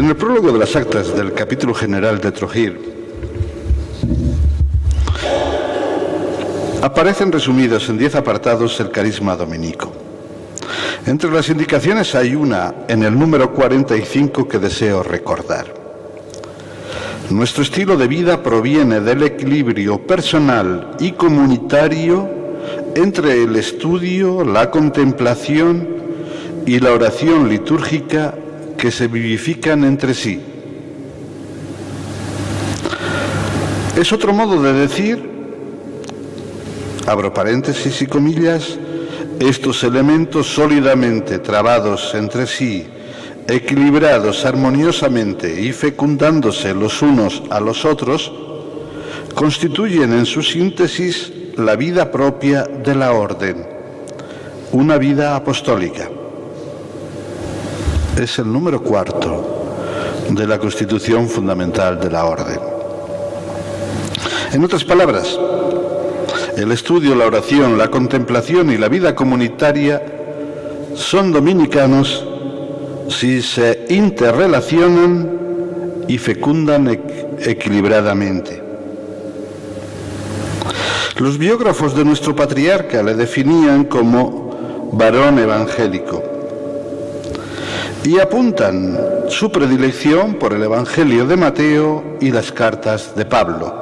En el prólogo de las actas del capítulo general de Trojir aparecen resumidos en 10 apartados el carisma dominico. Entre las indicaciones hay una en el número 45 que deseo recordar. Nuestro estilo de vida proviene del equilibrio personal y comunitario entre el estudio, la contemplación y la oración litúrgica que se vivifican entre sí. Es otro modo de decir, abro paréntesis y comillas, estos elementos sólidamente trabados entre sí, equilibrados armoniosamente y fecundándose los unos a los otros, constituyen en su síntesis la vida propia de la orden, una vida apostólica. Es el número 4 de la Constitución Fundamental de la Orden. En otras palabras, el estudio, la oración, la contemplación y la vida comunitaria son dominicanos si se interrelacionan y fecundan equilibradamente. Los biógrafos de nuestro patriarca le definían como varón evangélico y apuntan su predilección por el Evangelio de Mateo y las cartas de Pablo.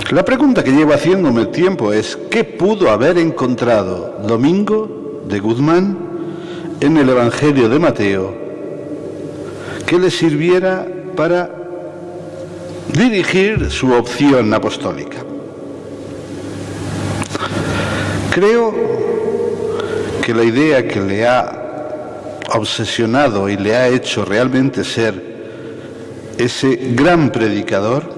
La pregunta que llevo haciéndome tiempo es: ¿qué pudo haber encontrado Domingo de Guzmán en el Evangelio de Mateo que le sirviera para dirigir su opción apostólica? Creo que la idea que le ha obsesionado y le ha hecho realmente ser ese gran predicador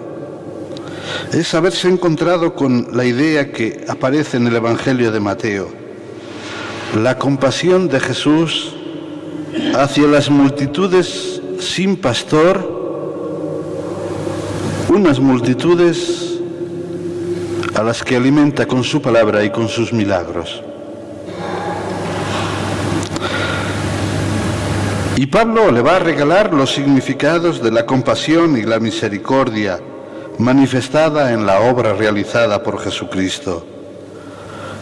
es haberse encontrado con la idea que aparece en el Evangelio de Mateo: la compasión de Jesús hacia las multitudes sin pastor, unas multitudes a las que alimenta con su palabra y con sus milagros. Y Pablo le va a regalar los significados de la compasión y la misericordia manifestada en la obra realizada por Jesucristo.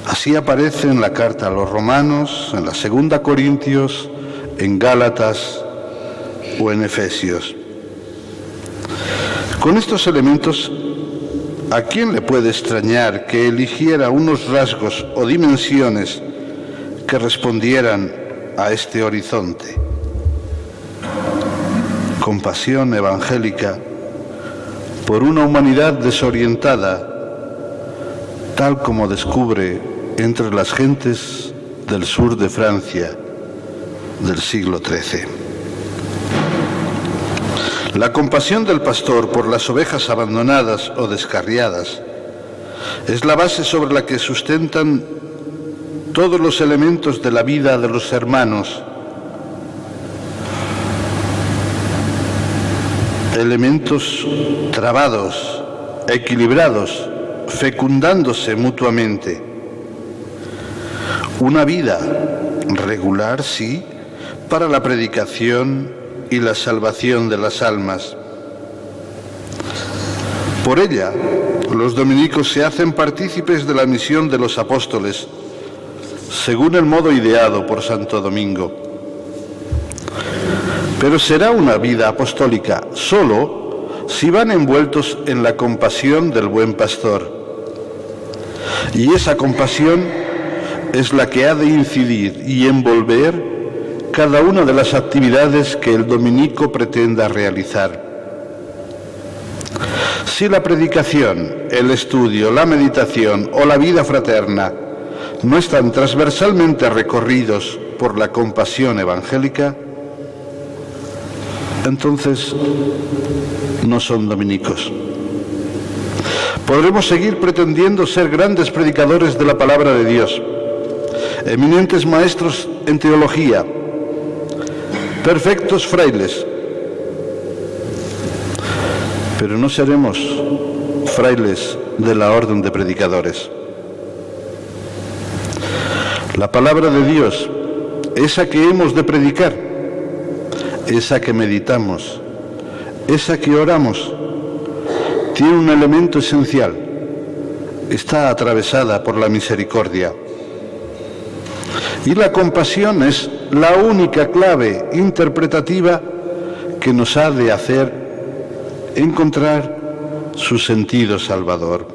Así aparece en la carta a los Romanos, en la 2 Corintios, en Gálatas o en Efesios. Con estos elementos, ¿a quién le puede extrañar que eligiera unos rasgos o dimensiones que respondieran a este horizonte? Compasión evangélica por una humanidad desorientada, tal como descubre entre las gentes del sur de Francia del siglo XIII. La compasión del pastor por las ovejas abandonadas o descarriadas es la base sobre la que sustentan todos los elementos de la vida de los hermanos, elementos trabados, equilibrados, fecundándose mutuamente. Una vida regular, sí, para la predicación y la salvación de las almas. Por ella, los dominicos se hacen partícipes de la misión de los apóstoles, según el modo ideado por Santo Domingo. Pero será una vida apostólica solo si van envueltos en la compasión del buen pastor. Y esa compasión es la que ha de incidir y envolver cada una de las actividades que el dominico pretenda realizar. Si la predicación, el estudio, la meditación o la vida fraterna no están transversalmente recorridos por la compasión evangélica, entonces no son dominicos. Podremos seguir pretendiendo ser grandes predicadores de la palabra de Dios, eminentes maestros en teología, perfectos frailes, pero no seremos frailes de la orden de predicadores. La palabra de Dios, esa que hemos de predicar, esa que meditamos, esa que oramos, tiene un elemento esencial: está atravesada por la misericordia. Y la compasión es la única clave interpretativa que nos ha de hacer encontrar su sentido salvador.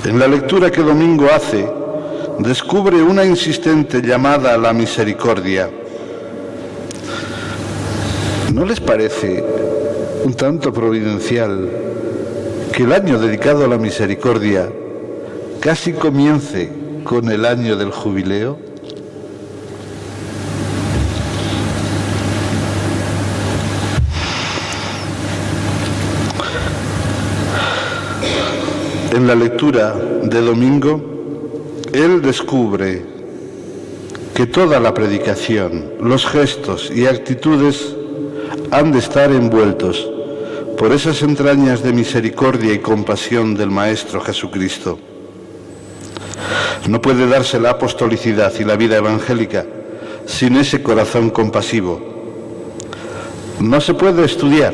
En la lectura que Domingo hace, descubre una insistente llamada a la misericordia. ¿No les parece un tanto providencial que el año dedicado a la misericordia casi comience con el año del jubileo? En la lectura de Domingo, él descubre que toda la predicación, los gestos y actitudes han de estar envueltos por esas entrañas de misericordia y compasión del Maestro Jesucristo. No puede darse la apostolicidad y la vida evangélica sin ese corazón compasivo. No se puede estudiar,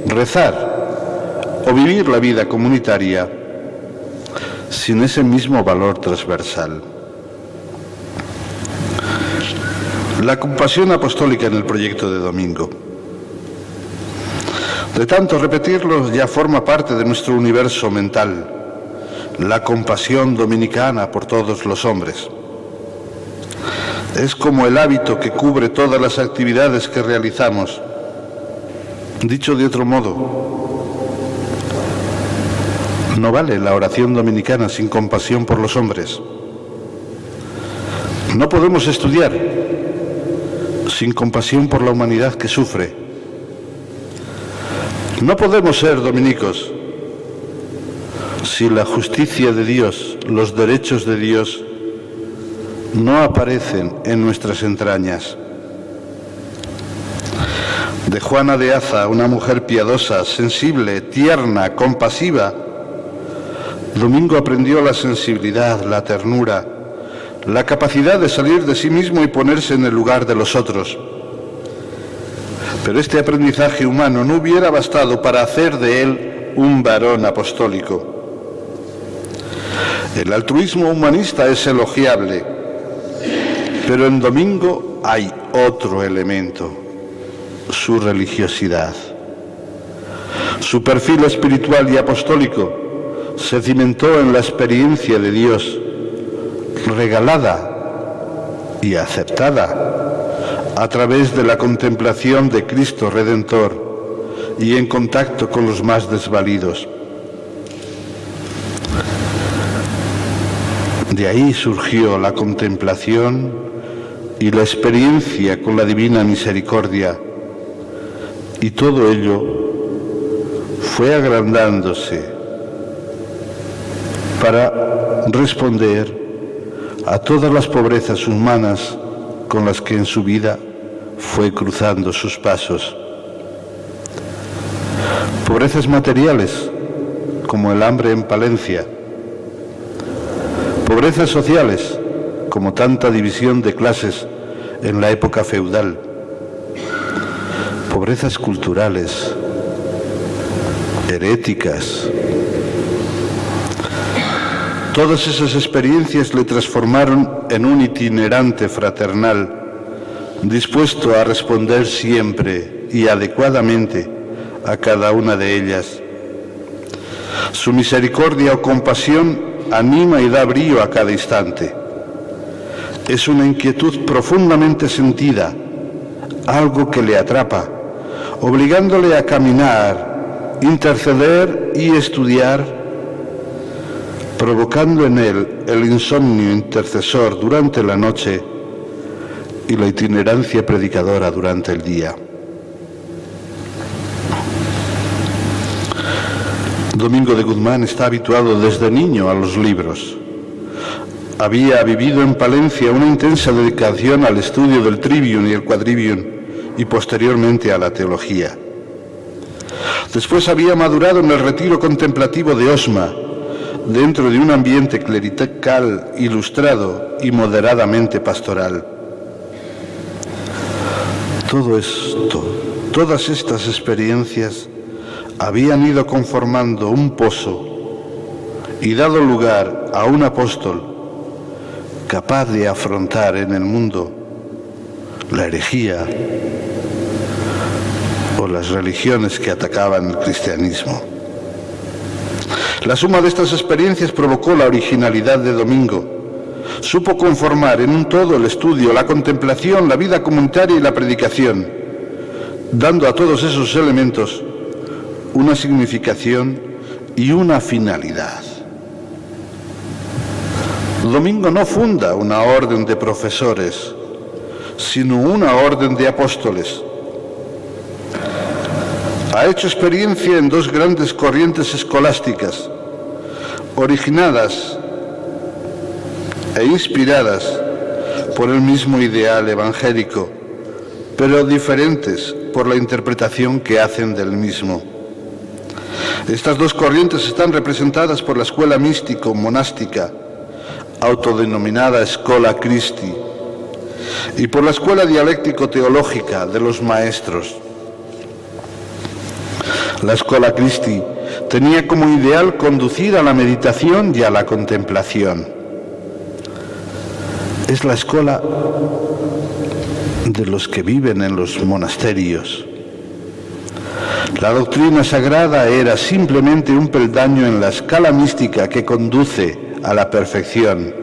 rezar o vivir la vida comunitaria sin ese mismo valor transversal. La compasión apostólica en el proyecto de Domingo. De tanto repetirlo, ya forma parte de nuestro universo mental, la compasión dominicana por todos los hombres. Es como el hábito que cubre todas las actividades que realizamos. Dicho de otro modo, no vale la oración dominicana sin compasión por los hombres. No podemos estudiar sin compasión por la humanidad que sufre. No podemos ser dominicos si la justicia de Dios, los derechos de Dios, no aparecen en nuestras entrañas. De Juana de Aza, una mujer piadosa, sensible, tierna, compasiva, Domingo aprendió la sensibilidad, la ternura, la capacidad de salir de sí mismo y ponerse en el lugar de los otros. Pero este aprendizaje humano no hubiera bastado para hacer de él un varón apostólico. El altruismo humanista es elogiable, pero en Domingo hay otro elemento: su religiosidad. Su perfil espiritual y apostólico se cimentó en la experiencia de Dios, regalada y aceptada a través de la contemplación de Cristo Redentor y en contacto con los más desvalidos. De ahí surgió la contemplación y la experiencia con la divina misericordia, y todo ello fue agrandándose para responder a todas las pobrezas humanas con las que en su vida fue cruzando sus pasos. Pobrezas materiales, como el hambre en Palencia. Pobrezas sociales, como tanta división de clases en la época feudal. Pobrezas culturales, heréticas. Todas esas experiencias le transformaron en un itinerante fraternal, dispuesto a responder siempre y adecuadamente a cada una de ellas. Su misericordia o compasión anima y da brío a cada instante. Es una inquietud profundamente sentida, algo que le atrapa, obligándole a caminar, interceder y estudiar, provocando en él el insomnio intercesor durante la noche y la itinerancia predicadora durante el día. Domingo de Guzmán está habituado desde niño a los libros. Había vivido en Palencia una intensa dedicación al estudio del trivium y el quadrivium y posteriormente a la teología. Después había madurado en el retiro contemplativo de Osma, dentro de un ambiente clerical ilustrado y moderadamente pastoral. Todo esto, todas estas experiencias habían ido conformando un pozo y dado lugar a un apóstol capaz de afrontar en el mundo la herejía o las religiones que atacaban el cristianismo. La suma de estas experiencias provocó la originalidad de Domingo. Supo conformar en un todo el estudio, la contemplación, la vida comunitaria y la predicación, dando a todos esos elementos una significación y una finalidad. Domingo no funda una orden de profesores, sino una orden de apóstoles. Ha hecho experiencia en dos grandes corrientes escolásticas, originadas e inspiradas por el mismo ideal evangélico, pero diferentes por la interpretación que hacen del mismo. Estas dos corrientes están representadas por la escuela místico-monástica, autodenominada Schola Christi, y por la escuela dialéctico-teológica de los maestros. La Schola Christi tenía como ideal conducir a la meditación y a la contemplación. Es la escuela de los que viven en los monasterios. La doctrina sagrada era simplemente un peldaño en la escala mística que conduce a la perfección.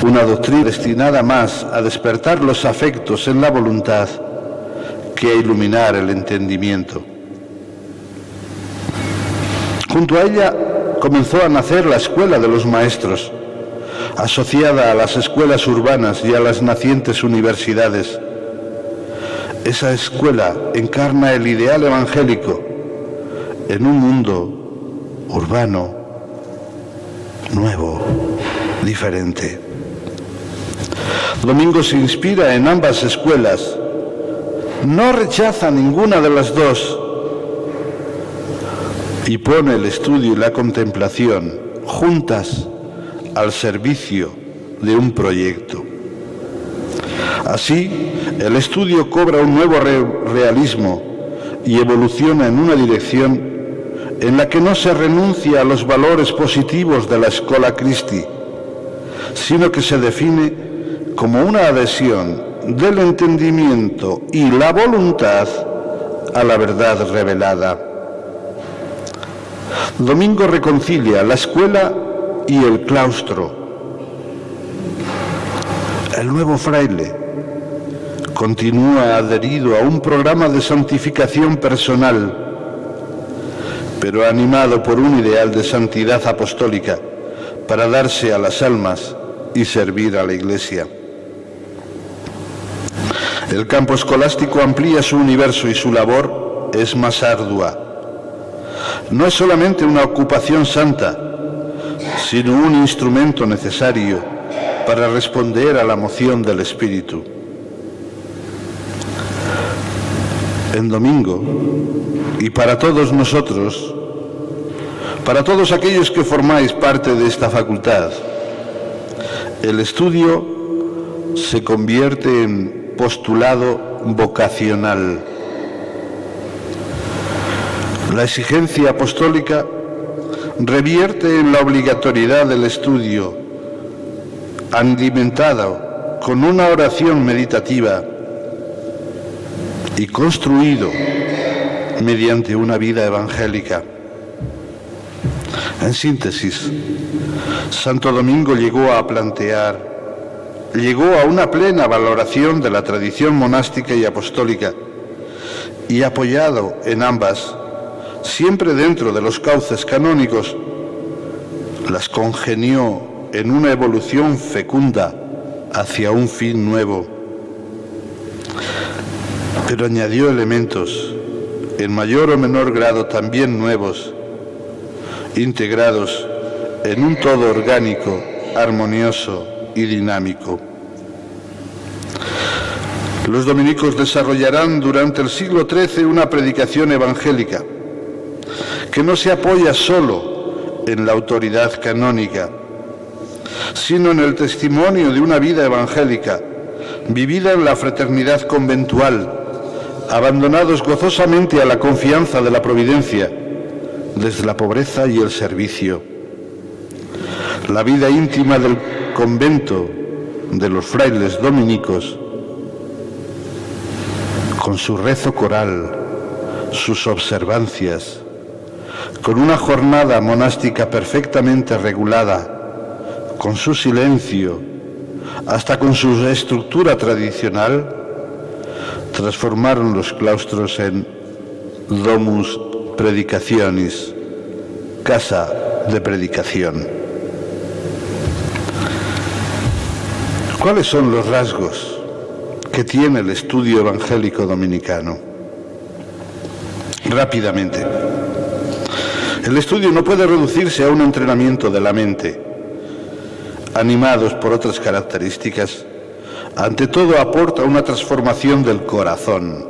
Una doctrina destinada más a despertar los afectos en la voluntad que a iluminar el entendimiento. Junto a ella comenzó a nacer la escuela de los maestros, asociada a las escuelas urbanas y a las nacientes universidades. Esa escuela encarna el ideal evangélico en un mundo urbano, nuevo, diferente. Domingo se inspira en ambas escuelas, no rechaza ninguna de las dos y pone el estudio y la contemplación juntas al servicio de un proyecto. Así, el estudio cobra un nuevo realismo y evoluciona en una dirección en la que no se renuncia a los valores positivos de la Schola Christi, sino que se define como una adhesión del entendimiento y la voluntad a la verdad revelada. Domingo reconcilia la escuela y el claustro. El nuevo fraile continúa adherido a un programa de santificación personal, pero animado por un ideal de santidad apostólica para darse a las almas y servir a la Iglesia. El campo escolástico amplía su universo y su labor es más ardua. No es solamente una ocupación santa, sino un instrumento necesario para responder a la moción del Espíritu. En Domingo, y para todos nosotros, para todos aquellos que formáis parte de esta facultad, el estudio se convierte en postulado vocacional. La exigencia apostólica revierte en la obligatoriedad del estudio, alimentado con una oración meditativa y construido mediante una vida evangélica. En síntesis, Santo Domingo llegó a una plena valoración de la tradición monástica y apostólica, y apoyado en ambas, siempre dentro de los cauces canónicos, las congenió en una evolución fecunda hacia un fin nuevo. Pero añadió elementos, en mayor o menor grado también nuevos, integrados en un todo orgánico, armonioso y dinámico. Los dominicos desarrollarán durante el siglo XIII una predicación evangélica que no se apoya solo en la autoridad canónica, sino en el testimonio de una vida evangélica vivida en la fraternidad conventual, abandonados gozosamente a la confianza de la providencia, desde la pobreza y el servicio. La vida íntima del convento de los frailes dominicos, con su rezo coral, sus observancias, con una jornada monástica perfectamente regulada, con su silencio, hasta con su estructura tradicional, transformaron los claustros en domus predicationis, casa de predicación. ¿Cuáles son los rasgos que tiene el estudio evangélico dominicano? Rápidamente. El estudio no puede reducirse a un entrenamiento de la mente. Animados por otras características, ante todo aporta una transformación del corazón.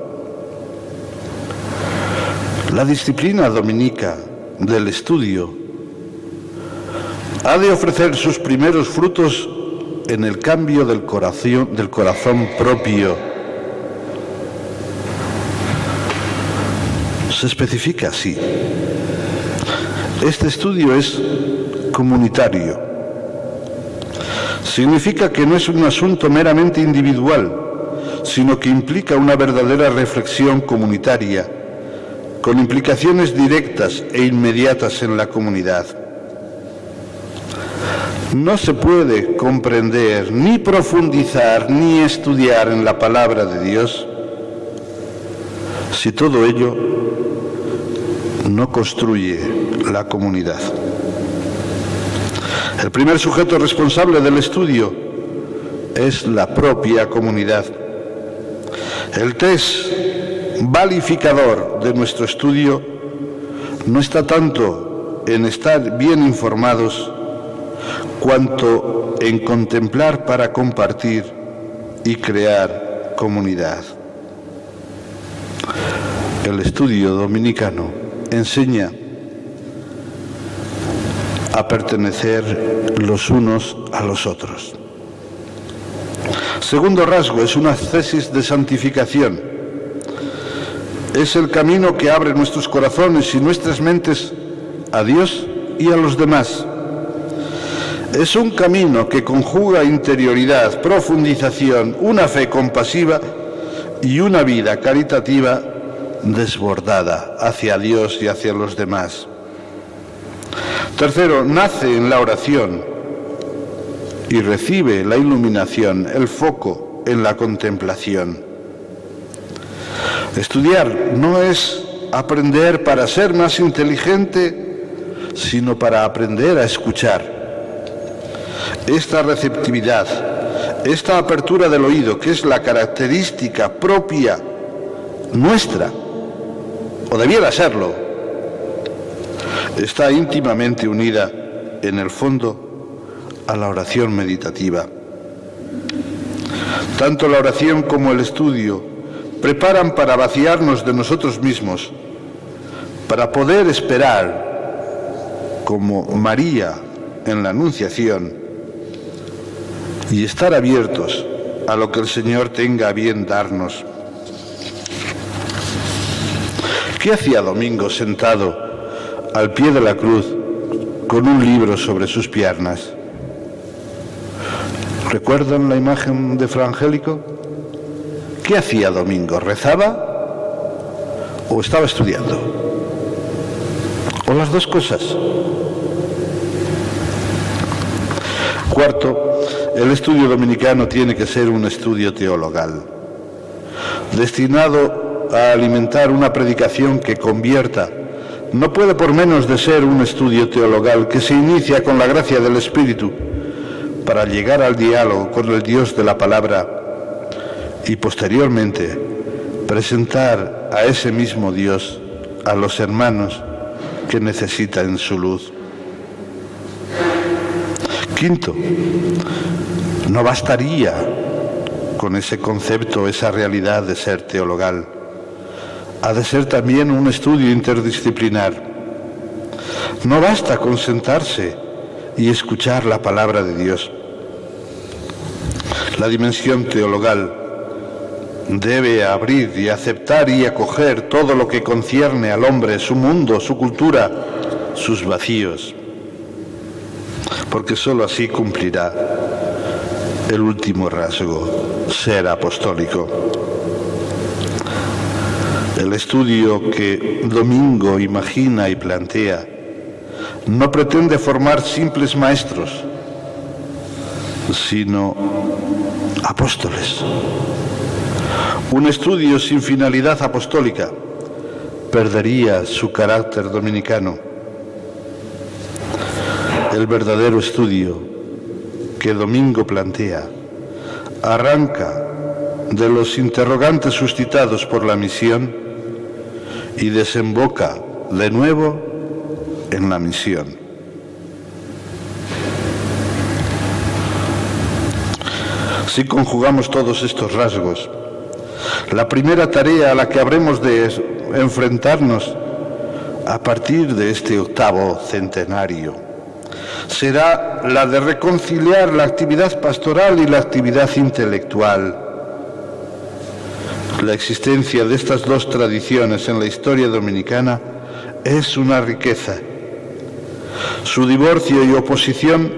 La disciplina dominica del estudio ha de ofrecer sus primeros frutos en el cambio del corazón propio. Se especifica así: este estudio es comunitario. Significa que no es un asunto meramente individual, sino que implica una verdadera reflexión comunitaria, con implicaciones directas e inmediatas en la comunidad. No se puede comprender, ni profundizar, ni estudiar en la palabra de Dios si todo ello no construye la comunidad. El primer sujeto responsable del estudio es la propia comunidad. El test valificador de nuestro estudio no está tanto en estar bien informados cuanto en contemplar para compartir y crear comunidad. El estudio dominicano enseña a pertenecer los unos a los otros. Segundo rasgo, es una tesis de santificación. Es el camino que abre nuestros corazones y nuestras mentes a Dios y a los demás. Es un camino que conjuga interioridad, profundización, una fe compasiva y una vida caritativa desbordada hacia Dios y hacia los demás. Tercero, nace en la oración y recibe la iluminación, el foco en la contemplación. Estudiar no es aprender para ser más inteligente, sino para aprender a escuchar. Esta receptividad, esta apertura del oído, que es la característica propia nuestra, o debiera serlo, está íntimamente unida, en el fondo, a la oración meditativa. Tanto la oración como el estudio preparan para vaciarnos de nosotros mismos, para poder esperar, como María en la Anunciación, y estar abiertos a lo que el Señor tenga a bien darnos. ¿Qué hacía Domingo sentado al pie de la cruz con un libro sobre sus piernas? ¿Recuerdan la imagen de Fra Angélico? ¿Qué hacía Domingo? ¿Rezaba o estaba estudiando? ¿O las dos cosas? Cuarto, el estudio dominicano tiene que ser un estudio teologal, destinado a alimentar una predicación que convierta. No puede por menos de ser un estudio teologal que se inicia con la gracia del Espíritu para llegar al diálogo con el Dios de la palabra y posteriormente presentar a ese mismo Dios a los hermanos que necesitan su luz. Quinto, no bastaría con ese concepto, esa realidad de ser teologal. Ha de ser también un estudio interdisciplinar. No basta con sentarse y escuchar la palabra de Dios. La dimensión teologal debe abrir y aceptar y acoger todo lo que concierne al hombre, su mundo, su cultura, sus vacíos, porque sólo así cumplirá el último rasgo, ser apostólico. El estudio que Domingo imagina y plantea no pretende formar simples maestros, sino apóstoles. Un estudio sin finalidad apostólica perdería su carácter dominicano. El verdadero estudio que Domingo plantea arranca de los interrogantes suscitados por la misión y desemboca de nuevo en la misión. Si conjugamos todos estos rasgos, la primera tarea a la que habremos de enfrentarnos a partir de este 8º centenario será la de reconciliar la actividad pastoral y la actividad intelectual. La existencia de estas dos tradiciones en la historia dominicana es una riqueza. Su divorcio y oposición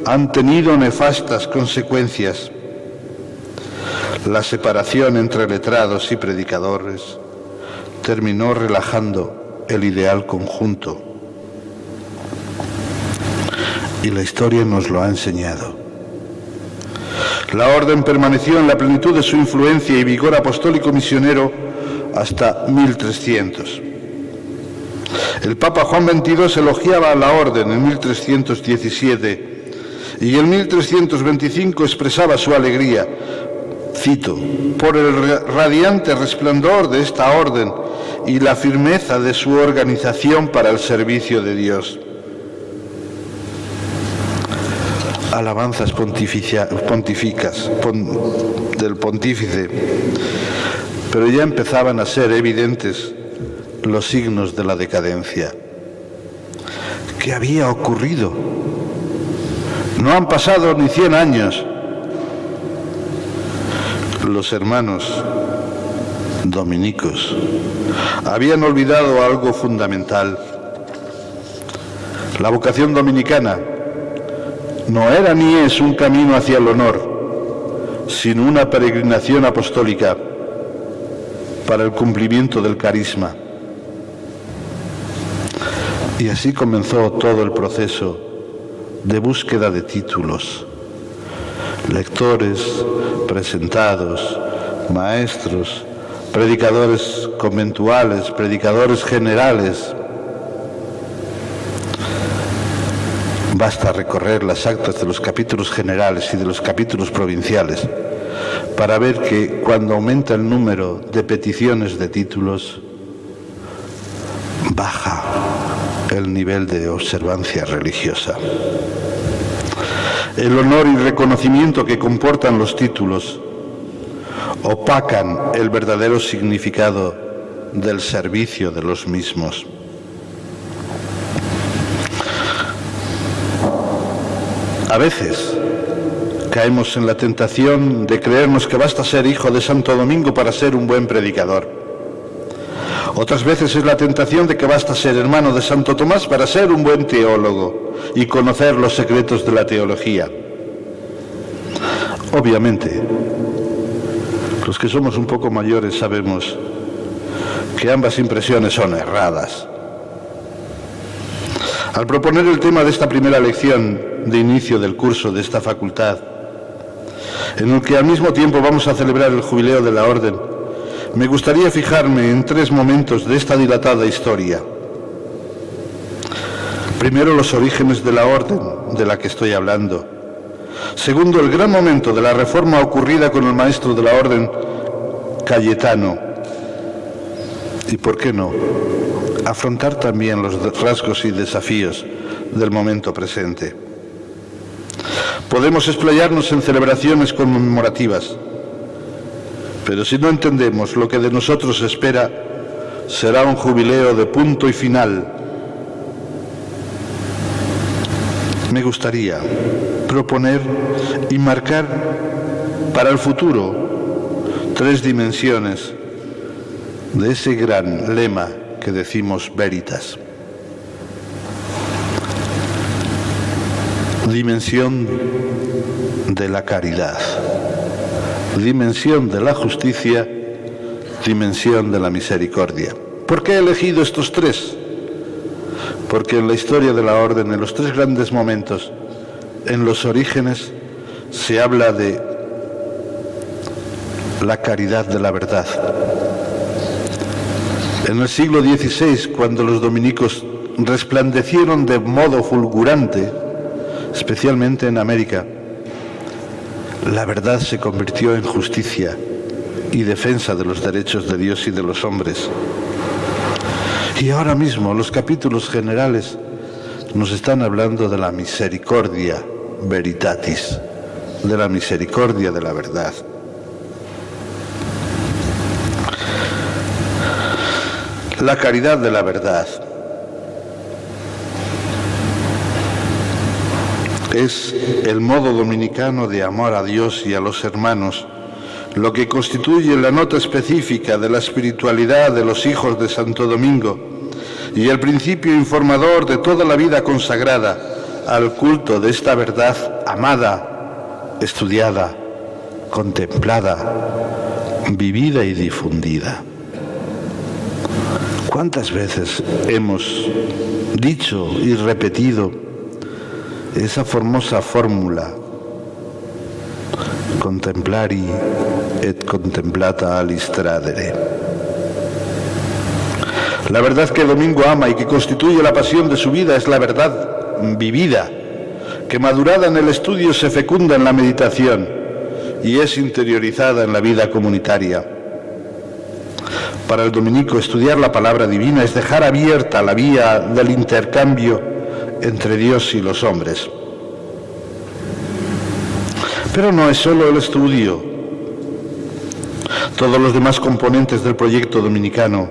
han tenido nefastas consecuencias. La separación entre letrados y predicadores terminó relajando el ideal conjunto. Y la historia nos lo ha enseñado. La orden permaneció en la plenitud de su influencia y vigor apostólico misionero hasta 1300. El Papa Juan XXII elogiaba a la orden en 1317 y en 1325 expresaba su alegría, cito, por el radiante resplandor de esta orden y la firmeza de su organización para el servicio de Dios. Alabanzas pontificas del pontífice, pero ya empezaban a ser evidentes los signos de la decadencia. ¿Qué había ocurrido? No han pasado ni 100 años. Los hermanos dominicos habían olvidado algo fundamental. La vocación dominicana no era ni es un camino hacia el honor, sino una peregrinación apostólica para el cumplimiento del carisma. Y así comenzó todo el proceso de búsqueda de títulos, lectores, presentados, maestros, predicadores conventuales, predicadores generales. Basta recorrer las actas de los capítulos generales y de los capítulos provinciales para ver que cuando aumenta el número de peticiones de títulos, baja el nivel de observancia religiosa. El honor y reconocimiento que comportan los títulos opacan el verdadero significado del servicio de los mismos. A veces caemos en la tentación de creernos que basta ser hijo de Santo Domingo para ser un buen predicador. Otras veces es la tentación de que basta ser hermano de Santo Tomás para ser un buen teólogo y conocer los secretos de la teología. Obviamente, los que somos un poco mayores sabemos que ambas impresiones son erradas. Al proponer el tema de esta primera lección de inicio del curso de esta facultad, en el que al mismo tiempo vamos a celebrar el jubileo de la Orden, me gustaría fijarme en 3 momentos de esta dilatada historia. Primero, los orígenes de la Orden de la que estoy hablando. Segundo, el gran momento de la reforma ocurrida con el maestro de la Orden, Cayetano. Y, ¿por qué no?, afrontar también los rasgos y desafíos del momento presente. Podemos explayarnos en celebraciones conmemorativas, pero si no entendemos lo que de nosotros se espera, será un jubileo de punto y final. Me gustaría proponer y marcar para el futuro 3 dimensiones de ese gran lema que decimos Veritas. Dimensión de la caridad, dimensión de la justicia, dimensión de la misericordia. ¿Por qué he elegido estos 3? Porque en la historia de la Orden, en los 3 grandes momentos, en los orígenes, se habla de la caridad de la verdad. En el siglo XVI, cuando los dominicos resplandecieron de modo fulgurante, especialmente en América, la verdad se convirtió en justicia y defensa de los derechos de Dios y de los hombres. Y ahora mismo los capítulos generales nos están hablando de la misericordia veritatis, de la misericordia de la verdad. La caridad de la verdad es el modo dominicano de amar a Dios y a los hermanos, lo que constituye la nota específica de la espiritualidad de los hijos de Santo Domingo y el principio informador de toda la vida consagrada al culto de esta verdad amada, estudiada, contemplada, vivida y difundida. ¿Cuántas veces hemos dicho y repetido esa famosa fórmula: contemplari et contemplata alis tradere? La verdad que Domingo ama y que constituye la pasión de su vida es la verdad vivida, que madurada en el estudio se fecunda en la meditación y es interiorizada en la vida comunitaria. Para el dominico, estudiar la palabra divina es dejar abierta la vía del intercambio entre Dios y los hombres. Pero no es solo el estudio. Todos los demás componentes del proyecto dominicano,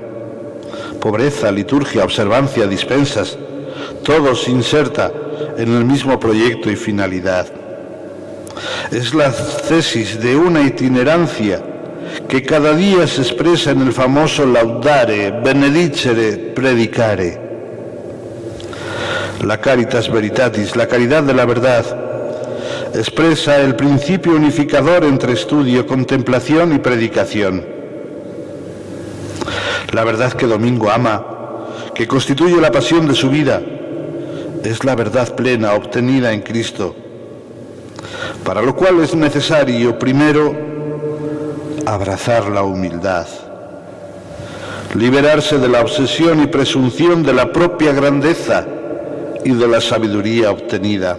pobreza, liturgia, observancia, dispensas, todo se inserta en el mismo proyecto y finalidad. Es la tesis de una itinerancia que cada día se expresa en el famoso laudare, benedicere, predicare. La caritas veritatis, la caridad de la verdad, expresa el principio unificador entre estudio, contemplación y predicación. La verdad que Domingo ama, que constituye la pasión de su vida, es la verdad plena obtenida en Cristo, para lo cual es necesario, primero, abrazar la humildad, liberarse de la obsesión y presunción de la propia grandeza y de la sabiduría obtenida.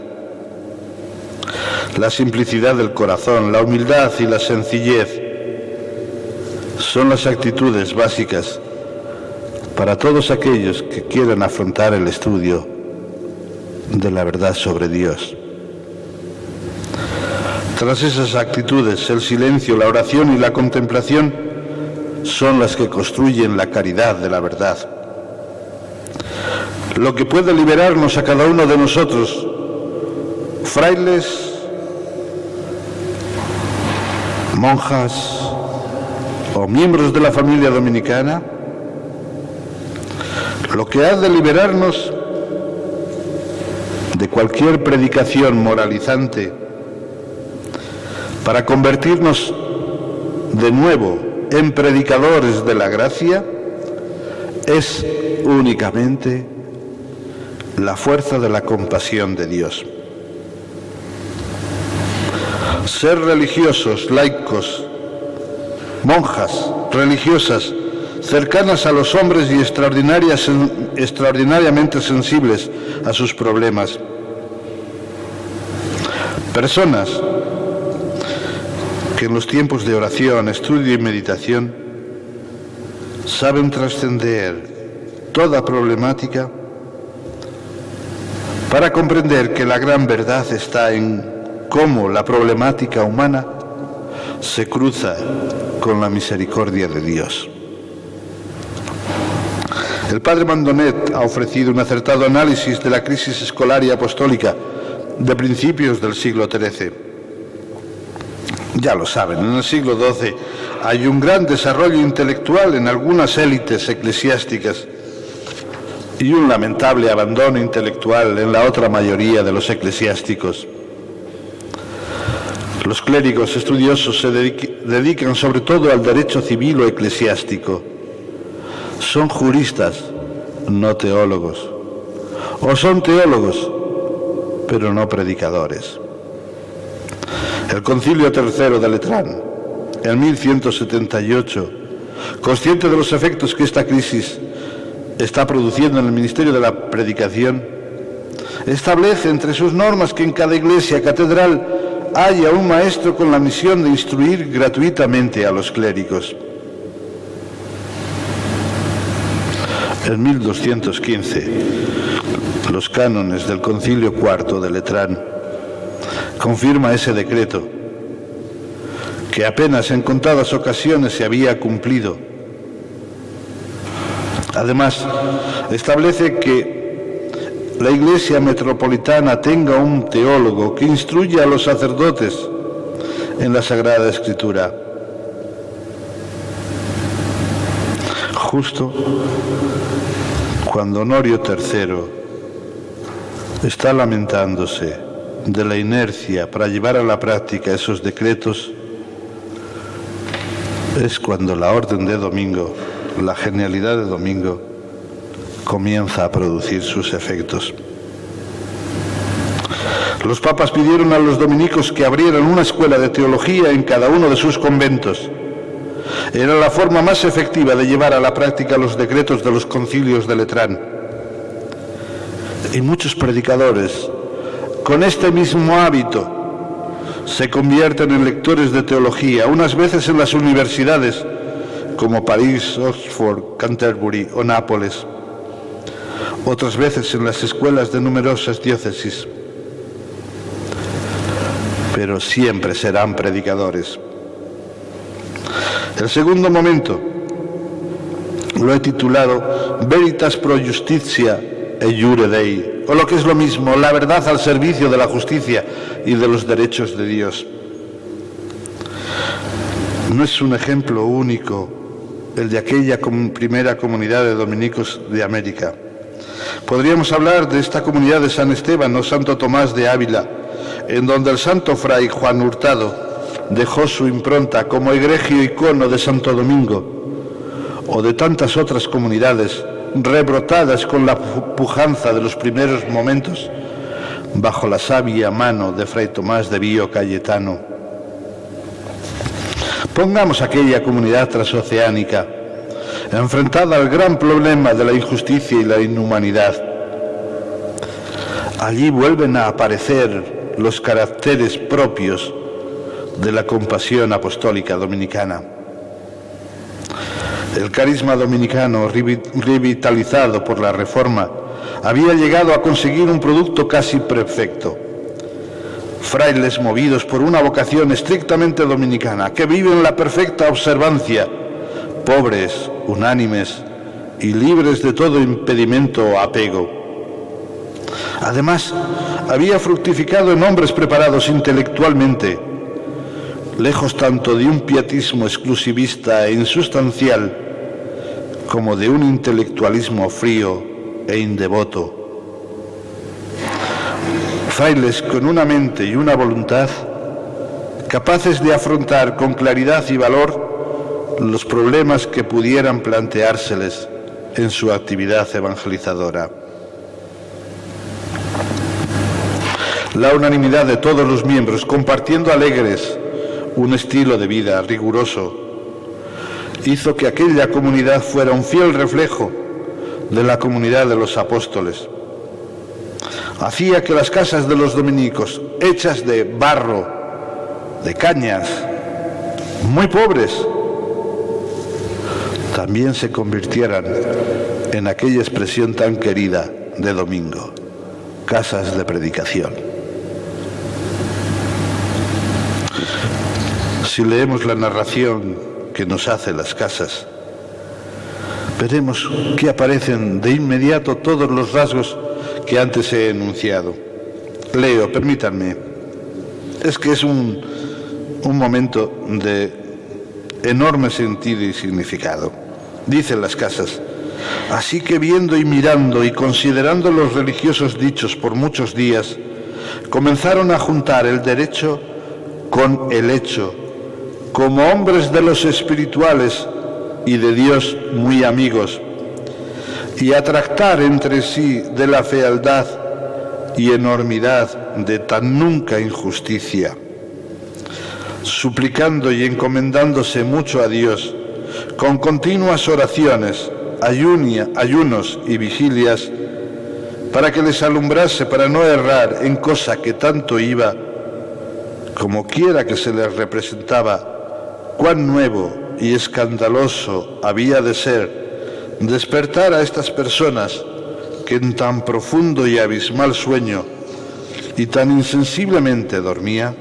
La simplicidad del corazón, la humildad y la sencillez son las actitudes básicas para todos aquellos que quieran afrontar el estudio de la verdad sobre Dios. Tras esas actitudes, el silencio, la oración y la contemplación son las que construyen la caridad de la verdad. Lo que puede liberarnos a cada uno de nosotros, frailes, monjas o miembros de la familia dominicana, lo que ha de liberarnos de cualquier predicación moralizante para convertirnos de nuevo en predicadores de la gracia, es únicamente la fuerza de la compasión de Dios. Ser religiosos, laicos, monjas, religiosas, cercanas a los hombres y extraordinariamente sensibles a sus problemas. Personas que en los tiempos de oración, estudio y meditación saben trascender toda problemática para comprender que la gran verdad está en cómo la problemática humana se cruza con la misericordia de Dios. El padre Mandonet ha ofrecido un acertado análisis de la crisis escolar y apostólica de principios del siglo XIII. Ya lo saben, en el siglo XII hay un gran desarrollo intelectual en algunas élites eclesiásticas y un lamentable abandono intelectual en la otra mayoría de los eclesiásticos. Los clérigos estudiosos se dedican sobre todo al derecho civil o eclesiástico. Son juristas, no teólogos. O son teólogos, pero no predicadores. El Concilio III de Letrán, en 1178, consciente de los efectos que esta crisis está produciendo en el ministerio de la predicación, establece entre sus normas que en cada iglesia catedral haya un maestro con la misión de instruir gratuitamente a los clérigos. En 1215, los cánones del Concilio IV de Letrán confirma ese decreto, que apenas en contadas ocasiones se había cumplido. Además, establece que la Iglesia metropolitana tenga un teólogo que instruya a los sacerdotes en la Sagrada Escritura. Justo cuando Honorio III está lamentándose de la inercia para llevar a la práctica esos decretos, es cuando la orden de Domingo, la genialidad de Domingo, comienza a producir sus efectos. Los papas pidieron a los dominicos que abrieran una escuela de teología en cada uno de sus conventos. Era la forma más efectiva de llevar a la práctica los decretos de los concilios de Letrán. Y muchos predicadores, con este mismo hábito, se convierten en lectores de teología, unas veces en las universidades, como París, Oxford, Canterbury o Nápoles, otras veces en las escuelas de numerosas diócesis, pero siempre serán predicadores. El segundo momento lo he titulado Veritas pro Justitia e Iure Dei, o lo que es lo mismo, la verdad al servicio de la justicia y de los derechos de Dios. No es un ejemplo único el de aquella primera comunidad de dominicos de América. Podríamos hablar de esta comunidad de San Esteban o Santo Tomás de Ávila, en donde el santo fray Juan Hurtado dejó su impronta como egregio icono de Santo Domingo, o de tantas otras comunidades rebrotadas con la pujanza de los primeros momentos bajo la sabia mano de fray Tomás de Vío Cayetano. Pongamos aquella comunidad transoceánica enfrentada al gran problema de la injusticia y la inhumanidad. Allí vuelven a aparecer los caracteres propios de la compasión apostólica dominicana. El carisma dominicano, revitalizado por la Reforma, había llegado a conseguir un producto casi perfecto. Frailes movidos por una vocación estrictamente dominicana, que viven la perfecta observancia, pobres, unánimes y libres de todo impedimento o apego. Además, había fructificado en hombres preparados intelectualmente, lejos tanto de un pietismo exclusivista e insustancial como de un intelectualismo frío e indevoto. Frailes con una mente y una voluntad capaces de afrontar con claridad y valor los problemas que pudieran planteárseles en su actividad evangelizadora. La unanimidad de todos los miembros, compartiendo alegres un estilo de vida riguroso, hizo que aquella comunidad fuera un fiel reflejo de la comunidad de los apóstoles. Hacía que las casas de los dominicos, hechas de barro, de cañas, muy pobres, también se convirtieran en aquella expresión tan querida de Domingo, casas de predicación. Si leemos la narración que nos hace las casas, veremos que aparecen de inmediato todos los rasgos que antes he enunciado. Leo, permítanme, es que es un un momento de enorme sentido y significado. Dicen las casas: así que viendo y mirando y considerando los religiosos dichos por muchos días, comenzaron a juntar el derecho con el hecho, como hombres de los espirituales y de Dios muy amigos, y a tractar entre sí de la fealdad y enormidad de tan nunca injusticia, suplicando y encomendándose mucho a Dios, con continuas oraciones, ayunos y vigilias, para que les alumbrase para no errar en cosa que tanto iba, como quiera que se les representaba, cuán nuevo y escandaloso había de ser despertar a estas personas que en tan profundo y abismal sueño y tan insensiblemente dormía.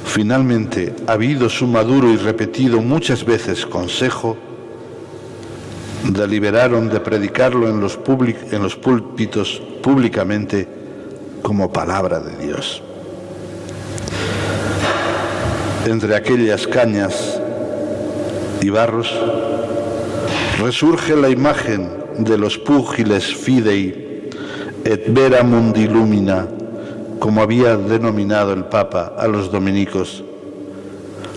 Finalmente, habido su maduro y repetido muchas veces consejo, deliberaron de predicarlo en los púlpitos públicamente como palabra de Dios. Entre aquellas cañas y barros resurge la imagen de los púgiles fidei et vera mundi lumina, como había denominado el Papa a los dominicos,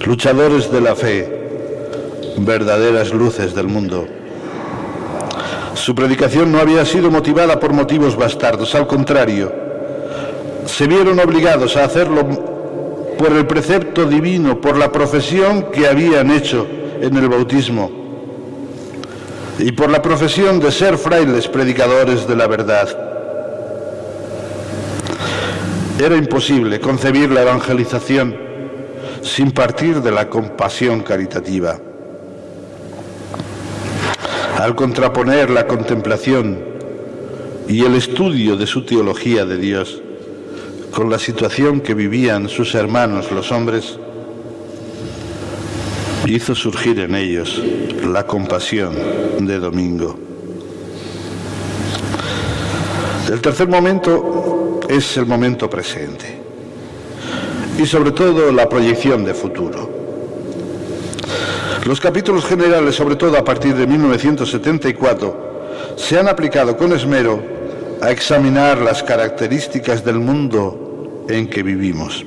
luchadores de la fe, verdaderas luces del mundo. Su predicación no había sido motivada por motivos bastardos, al contrario, se vieron obligados a hacerlo por el precepto divino, por la profesión que habían hecho en el bautismo y por la profesión de ser frailes predicadores de la verdad. Era imposible concebir la evangelización sin partir de la compasión caritativa. Al contraponer la contemplación y el estudio de su teología de Dios con la situación que vivían sus hermanos los hombres, hizo surgir en ellos la compasión de Domingo. El tercer momento es el momento presente y sobre todo la proyección de futuro. Los capítulos generales, sobre todo a partir de 1974, se han aplicado con esmero a examinar las características del mundo en que vivimos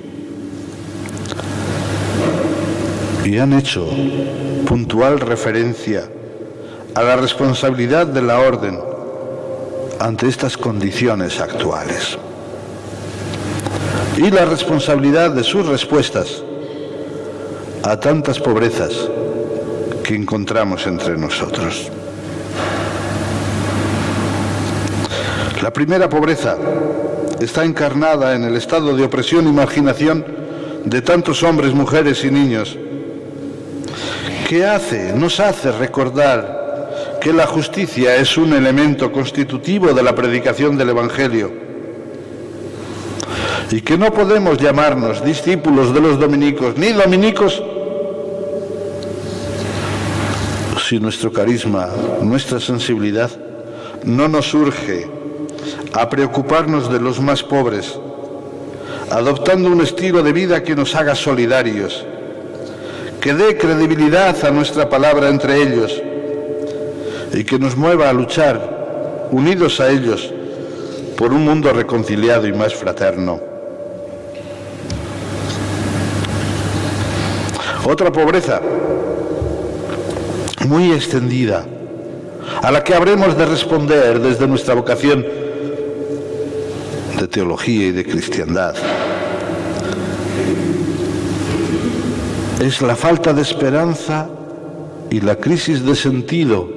y han hecho puntual referencia a la responsabilidad de la orden ante estas condiciones actuales y la responsabilidad de sus respuestas a tantas pobrezas que encontramos entre nosotros. La primera pobreza está encarnada en el estado de opresión y marginación de tantos hombres, mujeres y niños, que nos hace recordar que la justicia es un elemento constitutivo de la predicación del Evangelio y que no podemos llamarnos discípulos de los dominicos ni dominicos si nuestro carisma, nuestra sensibilidad no nos urge a preocuparnos de los más pobres, adoptando un estilo de vida que nos haga solidarios, que dé credibilidad a nuestra palabra entre ellos y que nos mueva a luchar, unidos a ellos, por un mundo reconciliado y más fraterno. Otra pobreza muy extendida, a la que habremos de responder desde nuestra vocación de teología y de cristiandad, es la falta de esperanza y la crisis de sentido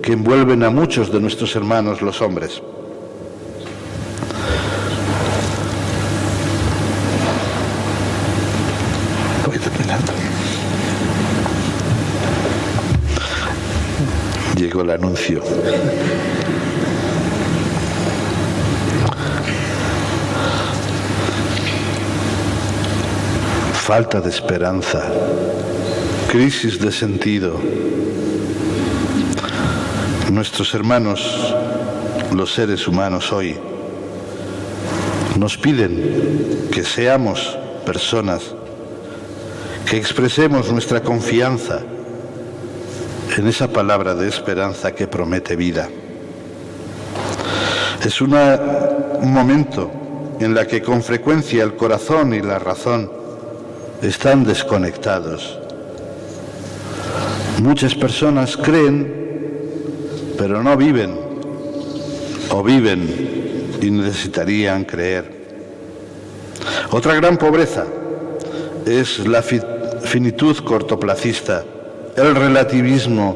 que envuelven a muchos de nuestros hermanos los hombres. Voy terminando. Llegó el anuncio. Falta de esperanza, crisis de sentido. Nuestros hermanos, los seres humanos hoy, nos piden que seamos personas que expresemos nuestra confianza en esa palabra de esperanza que promete vida. Es un momento en el que con frecuencia el corazón y la razón están desconectados. Muchas personas creen, pero no viven, o viven y necesitarían creer. Otra gran pobreza es la finitud cortoplacista, el relativismo,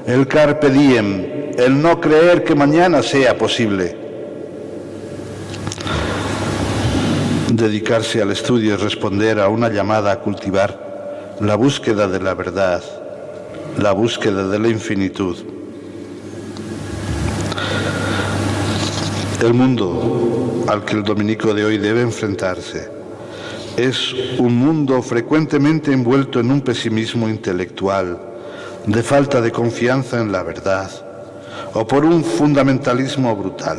el carpe diem, el no creer que mañana sea posible. Dedicarse al estudio es responder a una llamada a cultivar la búsqueda de la verdad, la búsqueda de la infinitud. El mundo al que el dominico de hoy debe enfrentarse es un mundo frecuentemente envuelto en un pesimismo intelectual, de falta de confianza en la verdad, o por un fundamentalismo brutal.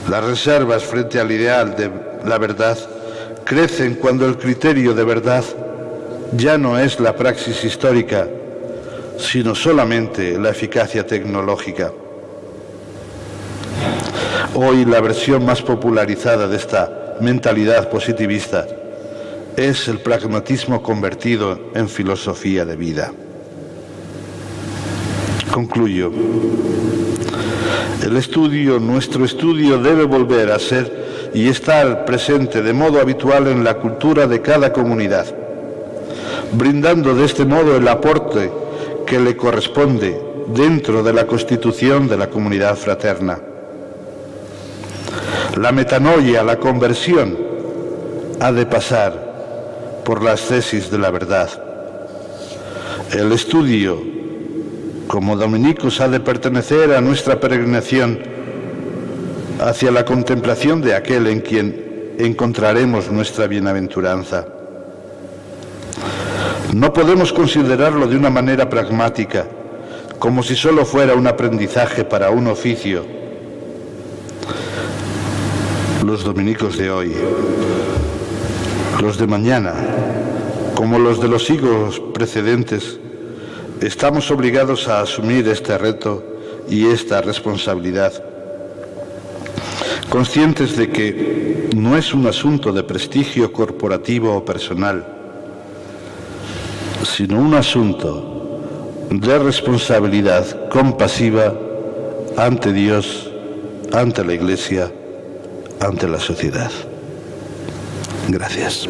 Las reservas frente al ideal de la verdad crecen cuando el criterio de verdad ya no es la praxis histórica, sino solamente la eficacia tecnológica. Hoy la versión más popularizada de esta mentalidad positivista es el pragmatismo convertido en filosofía de vida. Concluyo. Nuestro estudio debe volver a ser y estar presente de modo habitual en la cultura de cada comunidad, brindando de este modo el aporte que le corresponde dentro de la constitución de la comunidad fraterna. La metanoia, la conversión, ha de pasar por las tesis de la verdad. El estudio, como dominicos, ha de pertenecer a nuestra peregrinación hacia la contemplación de aquel en quien encontraremos nuestra bienaventuranza. No podemos considerarlo de una manera pragmática, como si solo fuera un aprendizaje para un oficio. Los dominicos de hoy, los de mañana, como los de los siglos precedentes, estamos obligados a asumir este reto y esta responsabilidad, conscientes de que no es un asunto de prestigio corporativo o personal, sino un asunto de responsabilidad compasiva ante Dios, ante la Iglesia, ante la sociedad. Gracias.